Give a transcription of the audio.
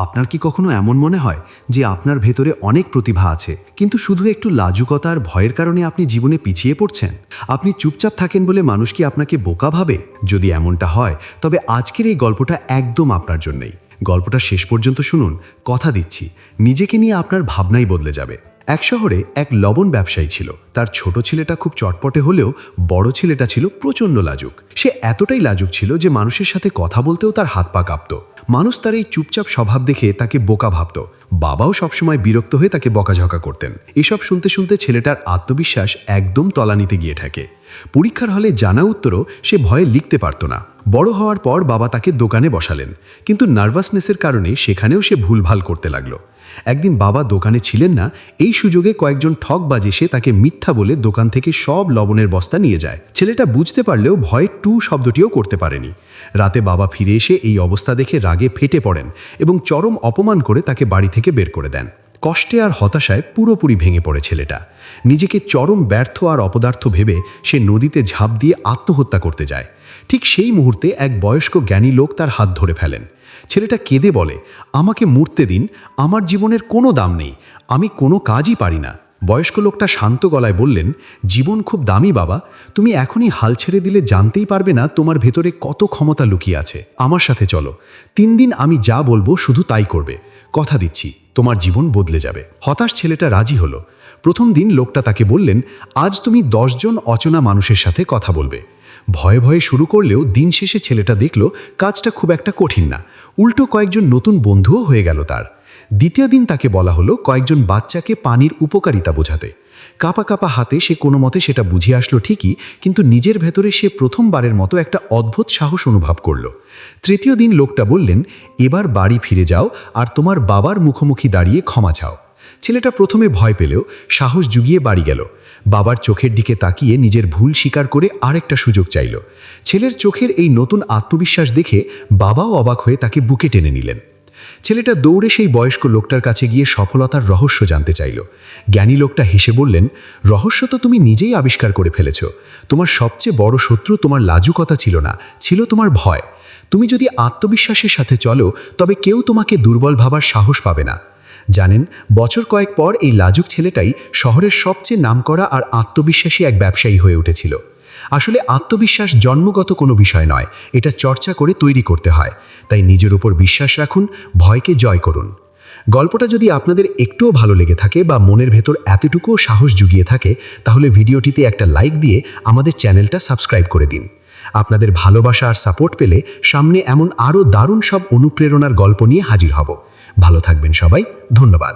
আপনার কি কখনো এমন মনে হয় যে আপনার ভেতরে অনেক প্রতিভা আছে, কিন্তু শুধু একটু লাজুকতা আর ভয়ের কারণে আপনি জীবনে পিছিয়ে পড়ছেন? আপনি চুপচাপ থাকেন বলে মানুষ কি আপনাকে বোকা ভাবে? যদি এমনটা হয়, তবে আজকের এই গল্পটা একদম আপনার জন্যই। গল্পটা শেষ পর্যন্ত শুনুন, কথা দিচ্ছি নিজেকে নিয়ে আপনার ভাবনাই বদলে যাবে। এক শহরে এক লবণ ব্যবসায়ী ছিল। তার ছোট ছেলেটা খুব চটপটে হলেও বড় ছেলেটা ছিল প্রচণ্ড লাজুক। সে এতটাই লাজুক ছিল যে মানুষের সাথে কথা বলতেও তার হাত পা কাঁপত। মানুষ তার এই চুপচাপ স্বভাব দেখে তাকে বোকা ভাবত। বাবাও সবসময় বিরক্ত হয়ে তাকে বকাঝকা করতেন। এসব শুনতে শুনতে ছেলেটার আত্মবিশ্বাস একদম তলানিতে গিয়ে থাকে। পরীক্ষার হলে জানা উত্তরও সে ভয়ে লিখতে পারত না। বড় হওয়ার পর বাবা তাকে দোকানে বসালেন, কিন্তু নার্ভাসনেসের কারণে সেখানেও সে ভুলভাল করতে লাগলো। একদিন বাবা দোকানে ছিলেন না, এই সুযোগে কয়েকজন ঠকবাজ এসে তাকে মিথ্যা বলে দোকান থেকে সব লবণের বস্তা নিয়ে যায়। ছেলেটা বুঝতে পারলেও ভয়ে টু শব্দটিও করতে পারেনি। রাতে বাবা ফিরে এসে এই অবস্থা দেখে রাগে ফেটে পড়েন এবং চরম অপমান করে তাকে বাড়ি থেকে বের করে দেন। কষ্টে আর হতাশায় পুরোপুরি ভেঙে পড়ে ছেলেটা। নিজেকে চরম ব্যর্থ আর অপদার্থ ভেবে সে নদীতে ঝাঁপ দিয়ে আত্মহত্যা করতে যায়। ঠিক সেই মুহূর্তে এক বয়স্ক জ্ঞানী লোক তার হাত ধরে ফেলেন। ছেলেটা কেঁদে বলে, আমাকে মরতে দিন, আমার জীবনের কোনো দাম নেই, আমি কোনো কাজই পারি না। বয়স্ক লোকটা শান্ত গলায় বললেন, জীবন খুব দামি বাবা, তুমি এখনই হাল ছেড়ে দিলে জানতেই পারবে না তোমার ভেতরে কত ক্ষমতা লুকিয়ে আছে। আমার সাথে চলো, 3 দিন আমি যা বলবো শুধু তাই করবে, কথা দিচ্ছি তোমার জীবন বদলে যাবে। হতাশ ছেলেটা রাজি হলো। প্রথম দিন লোকটা তাকে বললেন, আজ তুমি 10 জন অচেনা মানুষের সাথে কথা বলবে। ভয়ে ভয়ে শুরু করলেও দিন শেষে ছেলেটা দেখল কাজটা খুব একটা কঠিন না, উল্টো কয়েকজন নতুন বন্ধুও হয়ে গেল তার। দ্বিতীয় দিন তাকে বলা হলো কয়েকজন বাচ্চাকে পানির উপকারিতা বোঝাতে। কাঁপা কাঁপা হাতে সে কোনো মতে সেটা বুঝিয়ে আসলো ঠিকই, কিন্তু নিজের ভেতরে সে প্রথমবারের মতো একটা অদ্ভুত সাহস অনুভব করল। তৃতীয় দিন লোকটা বললেন, এবার বাড়ি ফিরে যাও আর তোমার বাবার মুখোমুখি দাঁড়িয়ে ক্ষমা চাও। ছেলেটা প্রথমে ভয় পেলেও সাহস জুগিয়ে বাড়ি গেল। বাবার চোখের দিকে তাকিয়ে নিজের ভুল স্বীকার করে আরেকটা সুযোগ চাইল। ছেলের চোখের এই নতুন আত্মবিশ্বাস দেখে বাবাও অবাক হয়ে তাকে বুকে টেনে নিলেন। ছেলেটা দৌড়ে সেই বয়স্ক লোকটার কাছে গিয়ে সফলতার রহস্য জানতে চাইল। জ্ঞানী লোকটা হেসে বললেন, রহস্য তো তুমি নিজেই আবিষ্কার করে ফেলেছ। তোমার সবচেয়ে বড় শত্রু তোমার লাজুকতা ছিল না, ছিল তোমার ভয়। তুমি যদি আত্মবিশ্বাসের সাথে চলো, তবে কেউ তোমাকে দুর্বল ভাবার সাহস পাবে না। জানেন, বছর কয়েক পর এই লাজুক ছেলেটাই শহরের সবচেয়ে নামকরা আর আত্মবিশ্বাসী এক ব্যবসায়ী হয়ে উঠেছিল। আসলে আত্মবিশ্বাস জন্মগত কোনো বিষয় নয়, এটা চর্চা করে তৈরি করতে হয়। তাই নিজের উপর বিশ্বাস রাখুন, ভয়কে জয় করুন। গল্পটা যদি আপনাদের একটুও ভালো লেগে থাকে বা মনের ভেতর এতটুকুও সাহস জুগিয়ে থাকে, তাহলে ভিডিওটিতে একটা লাইক দিয়ে আমাদের চ্যানেলটা সাবস্ক্রাইব করে দিন। আপনাদের ভালোবাসা আর সাপোর্ট পেলে সামনে এমন আরও দারুণ সব অনুপ্রেরণার গল্প নিয়ে হাজির হব। ভালো থাকবেন সবাই, ধন্যবাদ।